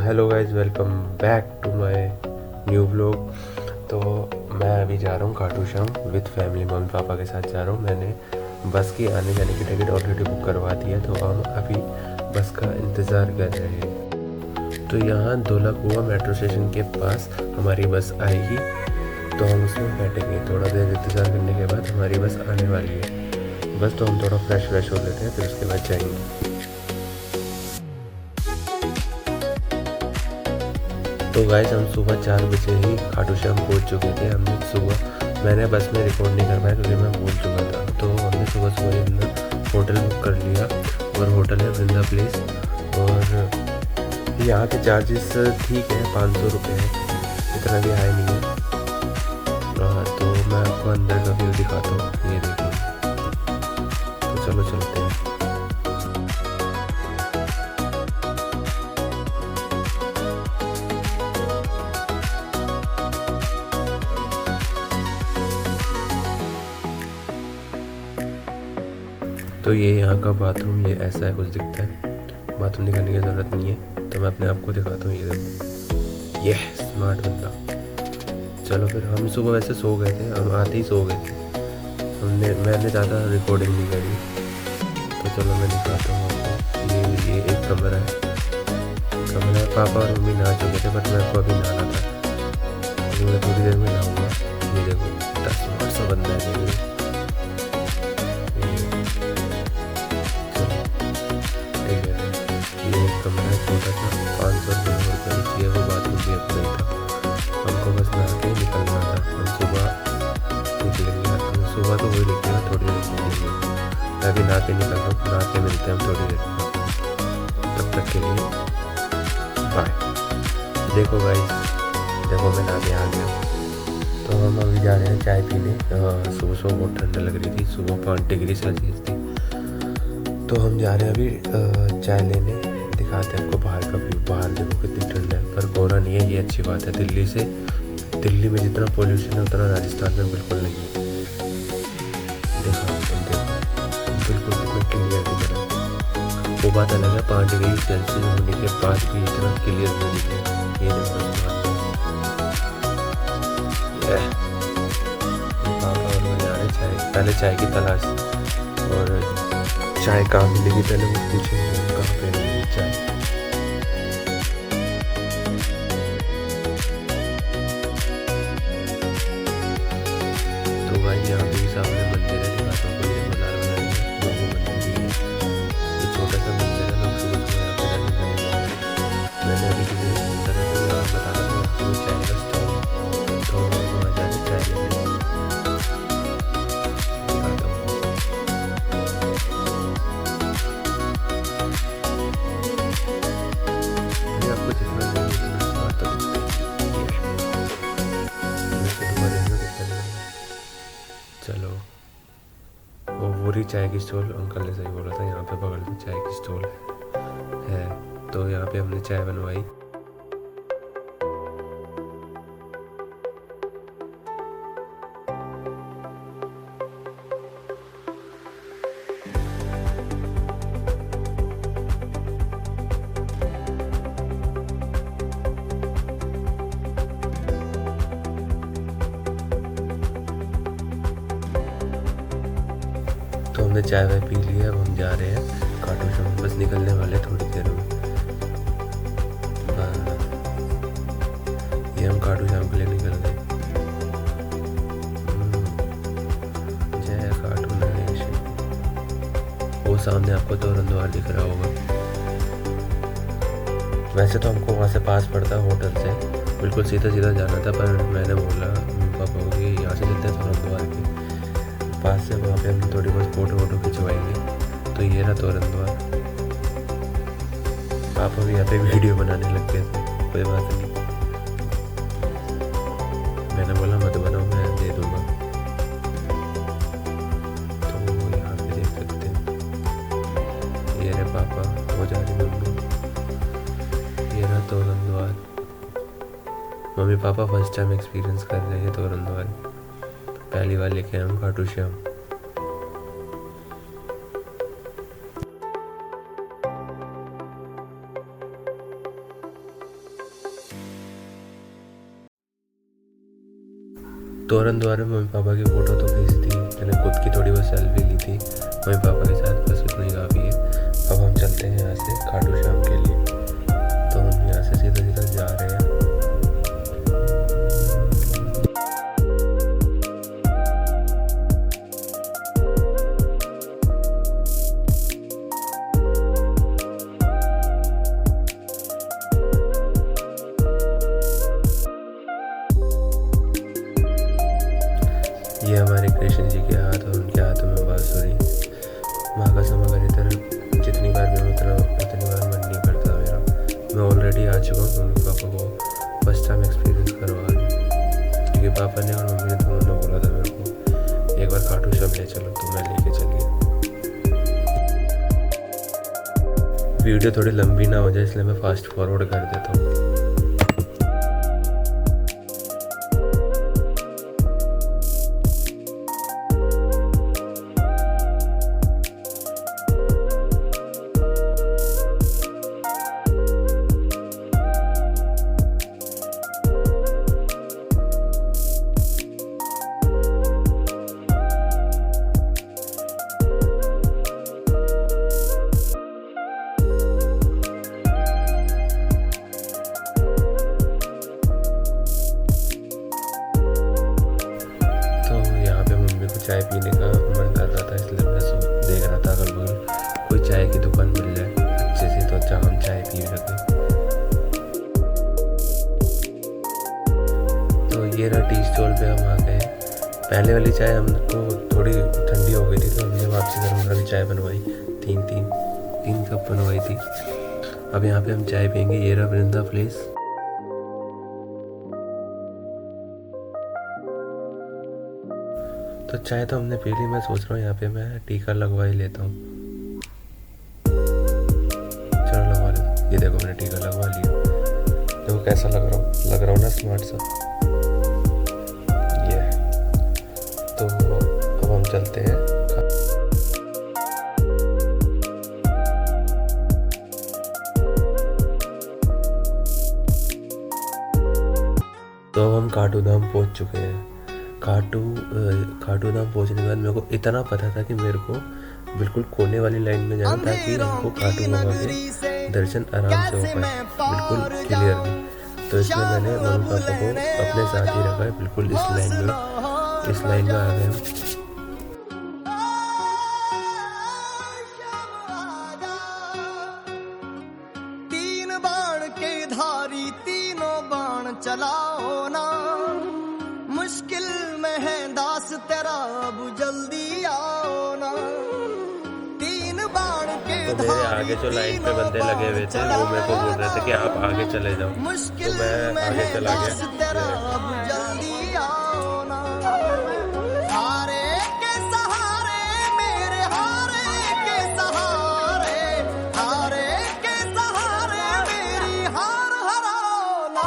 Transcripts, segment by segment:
Hello guys, welcome back to my new blog. तो मैं अभी जा रहा हूँ Khatu Shyam with family, mummy papa के साथ जा रहा हूँ। मैंने बस की आने जाने की टिकट ऑलरेडी बुक करवा दी है, तो हम अभी बस का इंतज़ार कर रहे हैं। तो यहाँ धौलाकुआं मेट्रो स्टेशन के पास हमारी बस आएगी, तो हम उसमें बैठेंगे। थोड़ा देर इंतज़ार करने के बाद हमारी बस आने वाली है। बस तो हम थोड़ा फ्रेश हो लेते हैं, फिर उसके बाद जाएंगे। तो गाइस, हम सुबह 4 बजे ही खाटू श्याम पहुँच चुके थे। मैंने बस में रिकॉर्ड नहीं कर पाया क्योंकि मैं भूल चुका था। तो हमने सुबह सुबह ही होटल बुक कर लिया, और होटल है वृंदा प्लेस। और यहाँ के चार्जेस ठीक है, 500 रुपये है, इतना भी हाई नहीं है। तो मैं आपको अंदर का व्यू दिखाता हूँ, ये देखिए। तो चलो चलते हैं। तो ये यहाँ का बाथरूम, ये ऐसा है, कुछ दिखता है। बाथरूम दिखाने की ज़रूरत नहीं है, तो मैं अपने आप को दिखाता हूँ। ये देखो, ये स्मार्ट बंदा। चलो फिर, हम सुबह वैसे सो गए थे, हम आते ही सो गए थे। मैंने ज़्यादा रिकॉर्डिंग नहीं करी। तो चलो मैं दिखाता हूँ आपको। ये एक कमरा है। पापा और मम्मी नहा चुके थे, बट मेरे को अभी नहाना था, तो मैं थोड़ी देर में नहाऊँगा। ये देखो, 10 मिनट सा बंदा है। ये कमरा छोटा सा, 500 रुपये में चाहिए। वो बाथरूम भी अपना ही था, हमको बस नहा के निकलना था। हम सुबह निकलेंगे, सुबह तो वही निकलेगा, थोड़ी देर निकलेंगे। मैं अभी नहा के निकल रहा हूँ, नहा के मिलते हैं हम थोड़ी देर में। तब तक के लिए बाय। देखो गाइस, देखो मैं नहा के आ गया। तो हम अभी जा रहे हैं चाय पीने। सुबह सुबह बहुत ठंड लग रही थी, सुबह 5 डिग्री सेल्सियस थी। तो हम जा रहे हैं अभी चाय लेने। दिखाते हैं आपको बाहर का व्यू। बाहर देखो कितनी ठंड है, पर कोहरा नहीं है, ये अच्छी बात है। दिल्ली में जितना पोल्यूशन है उतना राजस्थान में बिल्कुल नहीं है। देखो बिल्कुल कितना क्लियर दिख रहा है। वो बात अलग है, 5 डिग्री सेल्सियस होने के बाद भी इतना क्लियर नहीं दिख रहा है। ये देखो, पापा और मैं जा रहे हैं चाय, पहले चाय की तलाश। और चाय कहाँ मिलेगी पहले वो पूछेंगे, कहाँ पे मिलेगी चाय। तो भाई यहाँ पे सामने मंदिर है, दिखाता हूँ। ये मनार बनाया है, वो मंदिर भी है। ये छोटा सा मंदिर है, लोग सुबह सुबह यहाँ पे जाने जाएंगे। मैंने अभी किसी तरह से बता रहा था आपको, चाय का स्टॉल, तो वहाँ जाके चाय लेंगे। चलो, वो वही चाय की स्टॉल, अंकल ने सही बोला था, यहाँ पे बगल में चाय की स्टॉल है। तो यहाँ पे हमने चाय बनवाई। तो हमने चाय वाय पी ली है, अब हम जा रहे हैं खाटू श्याम। बस निकलने वाले थोड़ी देर में। ये हम खाटू श्याम के लिए निकल गए। जय खाटू नरेश। वो सामने आपको तोरण द्वार दिख रहा होगा। वैसे तो हमको वहाँ से पास पड़ता है होटल से, बिल्कुल सीधा सीधा जाना था, पर मैंने बोला पापा को कि यहाँ से चलते हैं तोरण द्वार के पास से, वहाँ पे हम थोड़ी बहुत फ़ोटो खिंचवाएंगे। तो ये रहा तोरण द्वार। पापा भी यहाँ पे वीडियो बनाने लग गए थे, कोई बात नहीं, मैंने बोला मत बनाओ, मैं दे दूँगा। तो यहाँ पे देख सकते हैं, ये रहे पापा, हो जा रही मम्मी। ये रहा तोरण द्वार। Mummy papa first time experience कर रहे हैं तोरण द्वार, पहली बार लेके आए हम खाटू श्याम। तोरन द्वारा मम्मी पापा की फ़ोटो तो खींची थी, मैंने खुद की थोड़ी बहुत सेल्फी ली थी मम्मी पापा के साथ, बस उतना ही काफ़ी है। अब हम चलते हैं यहाँ से खाटू श्याम के लिए। तो हम यहाँ से सीधा सीधा जा रहे हैं। ये हमारे कृष्ण जी के हाथ और उनके हाथों में बांसुरी। माँ कसम अगर इधर जितनी बार मैं उतनी बार मन नहीं करता मेरा। मैं ऑलरेडी आ चुका हूँ, मम्मी पापा को फर्स्ट टाइम एक्सपीरियंस करवा दूँ, क्योंकि पापा ने और मम्मी ने दोनों ने बोला था मेरे को एक बार खाटू श्याम ले चलो, तो मैं लेके चल गया। वीडियो थोड़ी लंबी ना हो जाए इसलिए मैं फास्ट फॉरवर्ड कर देता हूँ। चाय पीने का मन कर रहा था, इसलिए मैं देख रहा था अगल बगल कोई चाय की दुकान मिल जाए अच्छे से, तो जहाँ हम चाय पी सकें। तो ये रहा टी स्टॉल पे हम आ गए। पहले वाली चाय हमको थोड़ी ठंडी हो गई थी, तो हमने वापसी गर्म वाली चाय बनवाई, तीन कप बनवाई थी। अब यहाँ पे हम चाय पियेंगे। ये रहा वृंदा प्लेस। तो चाय तो हमने पी ली, मैं सोच रहा हूँ यहाँ पे मैं टीका लगवा ही लेता हूँ। चलो लगवा लेता। ये देखो मैंने टीका लगवा लिया, देखो कैसा लग रहा हूँ ना, स्मार्ट सा। ये तो अब हम चलते हैं। तो हम खाटू धाम पहुँच चुके हैं। खाटू धाम पहुँचने के बाद मेरे को इतना पता था कि मेरे को बिल्कुल कोने वाली लाइन में जाना, ताकि हमको खाटू बाबा के दर्शन आराम से हो पाए, बिल्कुल क्लियरली। तो इसलिए मैंने मम्मी पापा को अपने साथ ही रखा है, बिल्कुल इस लाइन में आ गए हम। तीन बाण के धारी तीनों बाण चलाओ ना, मुश्किल में है दास तेरा, अब जल्दी आओ ना। तीन बाण के तो मेरे आगे जो लाइन पे बंदे लगे हुए थे वो मेरे को बोल रहे थे कि आप आगे चले जाओ, तो मैं आगे चला गया। अब जल्दी आओ ना। हारे के सहारे मेरे, हारे के सहारे, हारे के सहारे मेरी हार हराओ ना।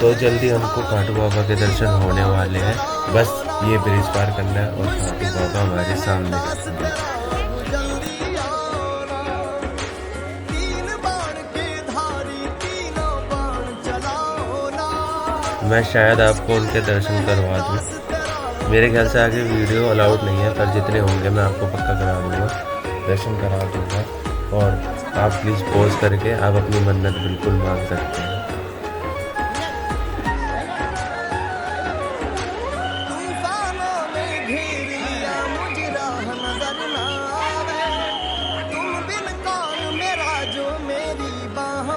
तो जल्दी हमको खाटू बाबा के दर्शन होने वाले हैं, बस ये ब्रिज पार करना है और खाटू बाबा हमारे सामने। मैं शायद आपको उनके दर्शन करवा दूँ। मेरे ख्याल से आगे वीडियो अलाउड नहीं है, पर जितने होंगे मैं आपको पक्का करा दूँगा, दर्शन करा दूँगा। और आप प्लीज़ पॉज करके आप अपनी मन्नत बिल्कुल मांग सकते हैं।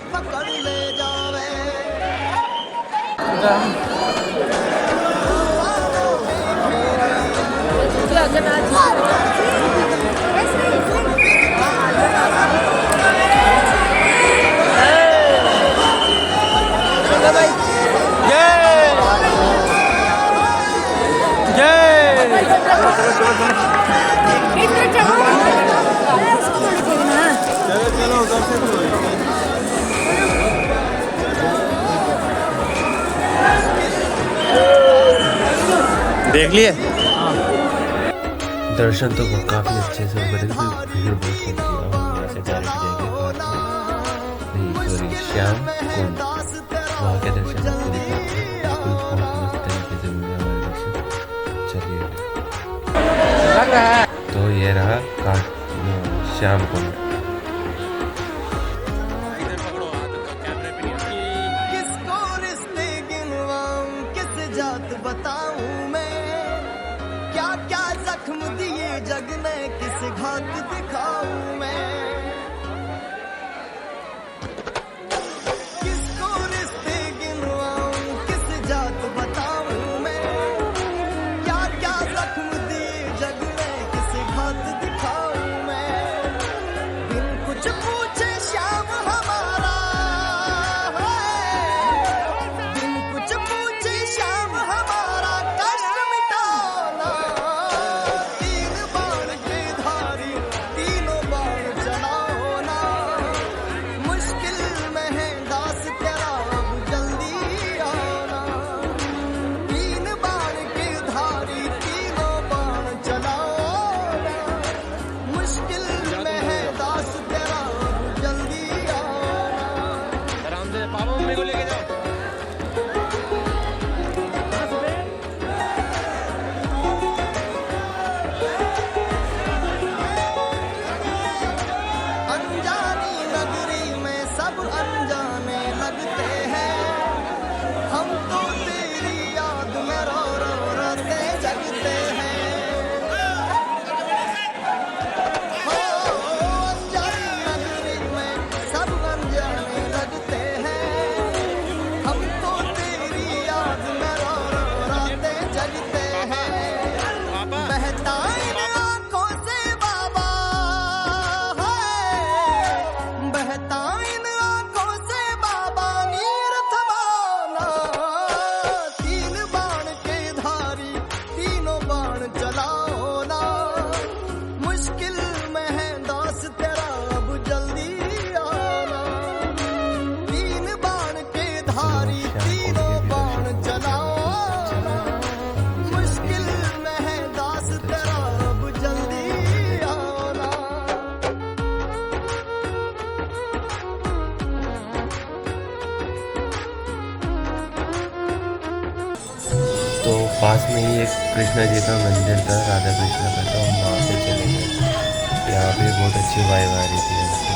पकड़ ले जावे देख लिए दर्शन तो काफ़ी अच्छे से हो गए, भीड़ बहुत होती है। हम यहाँ से डायरेक्ट जाएंगे श्याम कुंड, वहाँ के दर्शन आपको दिखाते हैं, बिल्कुल बहुत मस्त तो ये रहा श्याम कुंड। किसको रिश्ते गिनवाऊं, किस जात बताऊं मैं, क्या क्या जख्म दिए जग ने, किस घात दिखाऊं मैं। किसको रिश्ते गिनवाऊं, किस जात बताऊं मैं, क्या क्या जख्म दिए जग ने, किस घात दिखाऊं मैं। बिन कुछ पूछे श्याम हमारा है, बिन कुछ पूछे श्याम हमारा कष्ट मिटाना। तीन बाण के धारी तीनों बाण चलाओ ना, मुश्किल में है दास तेरा अब जल्दी आना। तीन बाण के धारी तीनों बाण चलाओ ना, मुश्किल में है दास तेरा अब जल्दी आना। आराम से पापा मम्मी को लेके जाओ। अनजानी नगरी में सब अनजाने लगते हैं, हम तो तेरी याद में रो रो रोते जगते हैं। हो अनजानी नगरी में सब अनजाने लगते हैं, हम तो तेरी याद में रो रो रोते जगते हैं। बहता इन आँखों से बाबा है, बहता इन आँखों से बाबा नीर थमाना। तीन बाण के धारी तीनों बाण चलाओ ना, मुश्किल में है दास तेरा अब जल्दी आना। तीन बाण के धारी तीनों बाण चलाओ ना, मुश्किल में है दास तेरा अब जल्दी आना। तो पास में ही एक कृष्णा जी का मंदिर था, राधा कृष्ण का, तो हम वहाँ पे चले गए। यहाँ पे बहुत अच्छी वाइब आ रही थी हमको।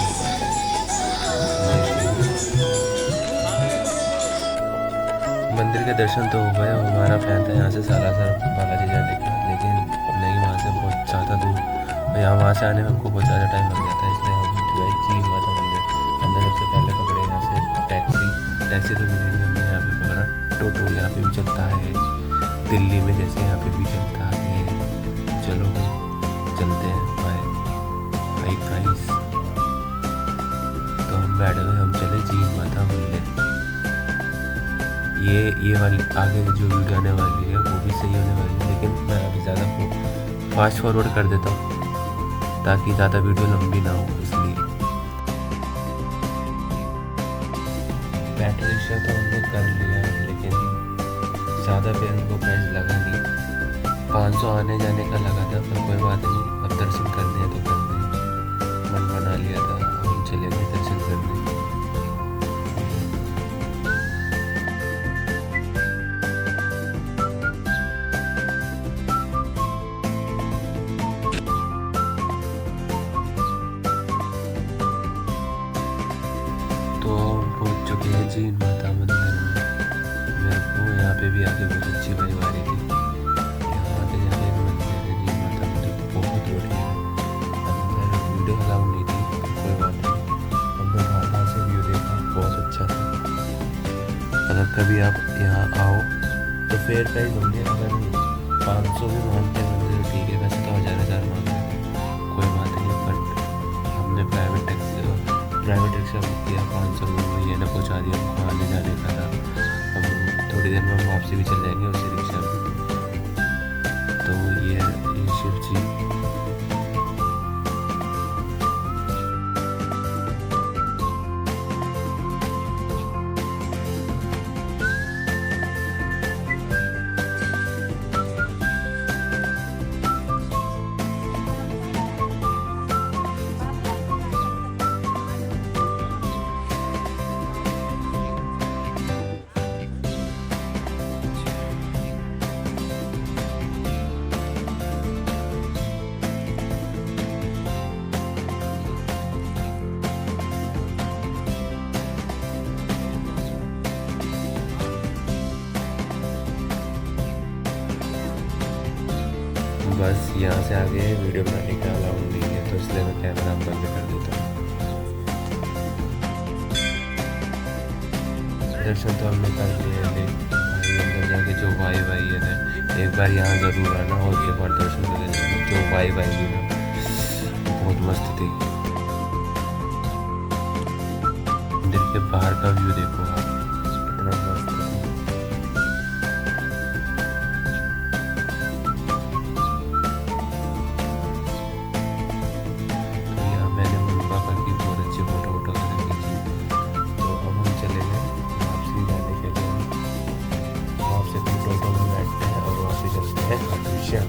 मंदिर के दर्शन तो हो गए। हमारा प्लान था यहाँ से सालासर बालाजी जाने का, लेकिन नहीं, वहाँ से बहुत ज़्यादा दूर, यहाँ वहाँ से आने में हमको बहुत ज़्यादा टाइम लग जाता है, इसलिए हम जो है जी हुआ था मंदिर। हमने सबसे पहले पकड़े यहाँ से टैक्सी तो मिली नहीं, हमने यहाँ पे पकड़ा टोटो। यहाँ पे भी चलता है, दिल्ली में जैसे यहाँ पे भी चलता है। चलो चलते हैं, बाय गाइस। तो हम बैठ गए, हम चले जी माता मंदिर। ये वाली आगे जो वीडियो आने वाली है वो भी सही होने वाली है, लेकिन मैं अभी ज़्यादा फास्ट फॉरवर्ड कर देता हूँ ताकि ज़्यादा वीडियो लंबी ना हो, इसलिए। बैटरी रिक्शा तो हमने कर लिया, लेकिन ज़्यादा पे हमको प्राइस लगा नहीं। 500 आने जाने का लगा था, पर कोई बात नहीं, अब दर्शन करने हैं तो करने हैं। मन बना लिया था, हम चले गए दर्शन करने। तो हम पहुँच चुके हैं जीन माता मंदिर में। मेरे को यहाँ पे भी आके बहुत अच्छी वाइब आ रही थी। यहाँ आते जाके एक मंदिर है जीन माता मंदिर, बहुत बढ़िया है। अंदर वीडियो अलाउ नहीं थी, कोई बात नहीं, हमने बाहर से व्यू देखा, बहुत अच्छा था। अगर कभी आप यहाँ आओ तो फेयर प्राइस होंगे, अगर 500 भी मांगते हैं मंदिर ठीक है, वैसे तो 1000 मांगते हैं, कोई बात नहीं। बट हमने प्राइवेट रिक्शा बुक किया, 500 रुपये ये ने पहुँचा दिया, हमको आने जाने का था। हम थोड़ी देर में हम वापसी भी चल जाएंगे उसी रिक्शा में। तो ये शिव जी बस यहाँ से आगे वीडियो बनाने का अलाउ नहीं है, तो इसलिए मैं कैमरा बंद कर देता हूँ। दर्शन तो हमने कर लिए, भाई अंदर जाके जो वाई भाई है ना, एक बार यहाँ ज़रूर आना और एक बार दर्शन कर लेना। जो वाई भाई भी ना बहुत मस्त थी। मंदिर के बाहर का व्यू देखो आप, कितना मस्त है। तो यहाँ मैंने मम्मी पापा की बहुत अच्छी फोटो रखी थी। तो अब हम चले गए वापसी जाने के लिए, वहाँ से फिर टोटो में बैठते हैं और वहाँ से चलते हैं खाटू श्याम।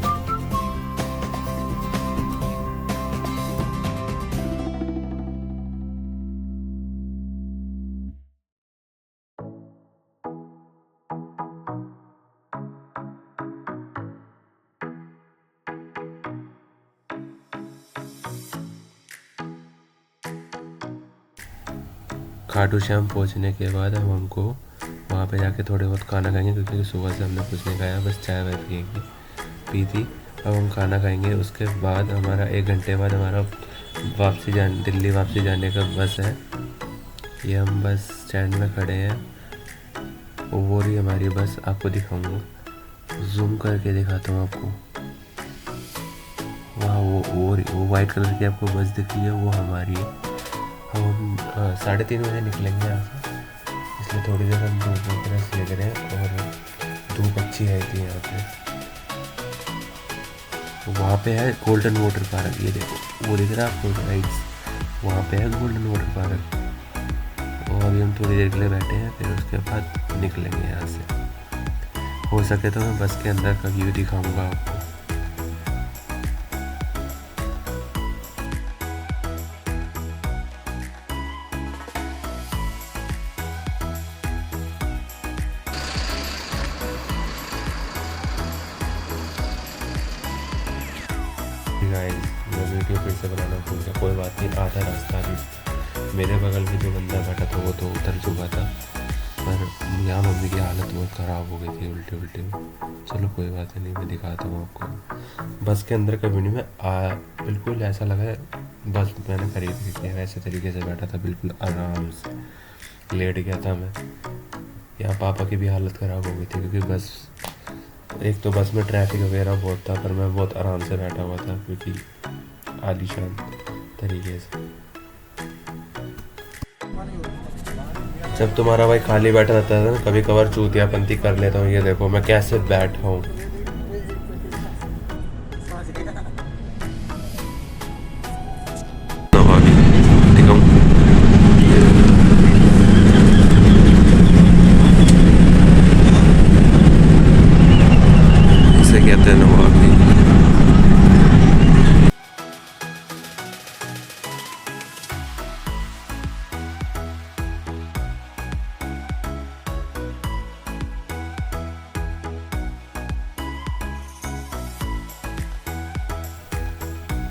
खाटू श्याम पहुँचने के बाद अब हमको वहाँ पे जाके थोड़े बहुत खाना खाएंगे, क्योंकि सुबह से हमने कुछ नहीं खाया, बस चाय वाय पी थी। अब हम खाना खाएंगे, उसके बाद हमारा 1 घंटे बाद हमारा दिल्ली वापसी जाने का बस है। ये हम बस स्टैंड में खड़े हैं, वो रही हमारी बस, आपको दिखाऊंगा, जूम करके दिखाता हूँ आपको। वहाँ वो वाइट कलर की आपको बस दिख रही है, वो हमारी है। हम 3:30 बजे निकलेंगे यहाँ से, इसलिए थोड़ी देर हम धूप की तरह ले रहे हैं, और धूप अच्छी आई थी यहाँ पे। वहाँ पे है गोल्डन वाटर पार्क, ये देखो वो दिख रहा है आपको राइट्स, वहाँ पे है गोल्डन वाटर पार्क। और अभी हम थोड़ी देर के लिए बैठे हैं, फिर उसके बाद निकलेंगे यहाँ से। हो सके तो मैं बस के अंदर का व्यू दिखाऊंगा आपको। मैं वीडियो फिर से बनाना भूल गया, कोई बात नहीं, आधा रास्ता भी। मेरे बगल में जो बंदा बैठा था वो तो उतर चुका था, पर यहाँ मम्मी की हालत बहुत ख़राब हो गई थी, उल्टे में। चलो कोई बात नहीं, मैं दिखाता हूँ आपको बस के अंदर का वीडियो में। बिल्कुल ऐसा लगा बस मैंने खरीद ली थी, ऐसे तरीके से बैठा था, बिल्कुल आराम से लेट गया था मैं। यहाँ पापा की भी हालत ख़राब हो गई थी, क्योंकि बस एक तो बस में ट्रैफिक वगैरह बहुत था, पर मैं बहुत आराम से बैठा हुआ था, क्योंकि आलीशान तरीके से। जब तुम्हारा भाई खाली बैठा रहता है ना, कभी कभार चूतियापंती कर लेता हूँ। ये देखो मैं कैसे बैठा हूँ। कहते हैं नवाबी।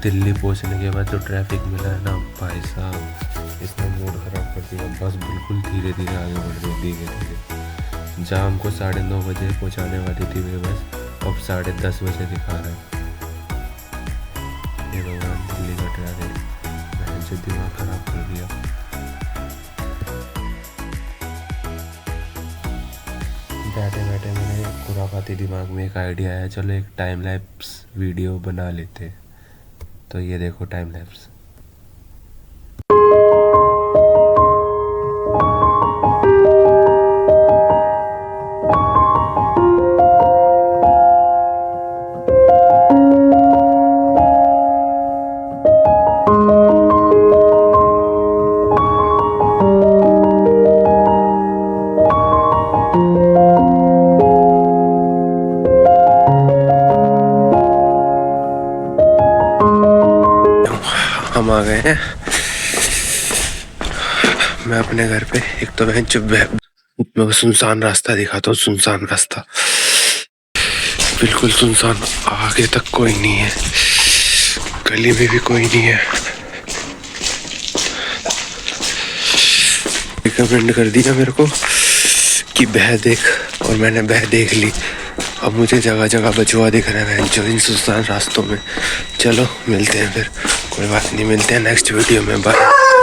दिल्ली पहुंचने के बाद जो ट्रैफिक मिला है ना भाई साहब, इसने मूड ख़राब कर दिया। बस बिल्कुल धीरे धीरे आगे बढ़ रही, धीरे। जहाँ हमको 9:30 बजे पहुँचाने वाली थी वे बस अब 10:30 बजे दिखा रहा है। ये भगवान, दिल्ली का ट्रैफिक मैंने जो दिमाग ख़राब कर दिया। बैठे बैठे मैंने खुराफाती दिमाग में एक आइडिया आया, चलो एक टाइम लैप्स वीडियो बना लेते। तो ये देखो टाइम लैप्स। हम आ गए हैं, मैं अपने घर पे। एक तो मैं मैं सुनसान रास्ता दिखाता हूँ, सुनसान रास्ता, बिल्कुल सुनसान, आगे तक कोई नहीं है, गली में भी कोई नहीं है। रिकमेंड कर दिया मेरे को कि बह देख, और मैंने बह देख ली। अब मुझे जगह जगह बचुआ दिख रहे हैं जो इन सुनसान रास्तों में। चलो मिलते हैं फिर, कोई बात नहीं, मिलते हैं नेक्स्ट वीडियो में, बाय।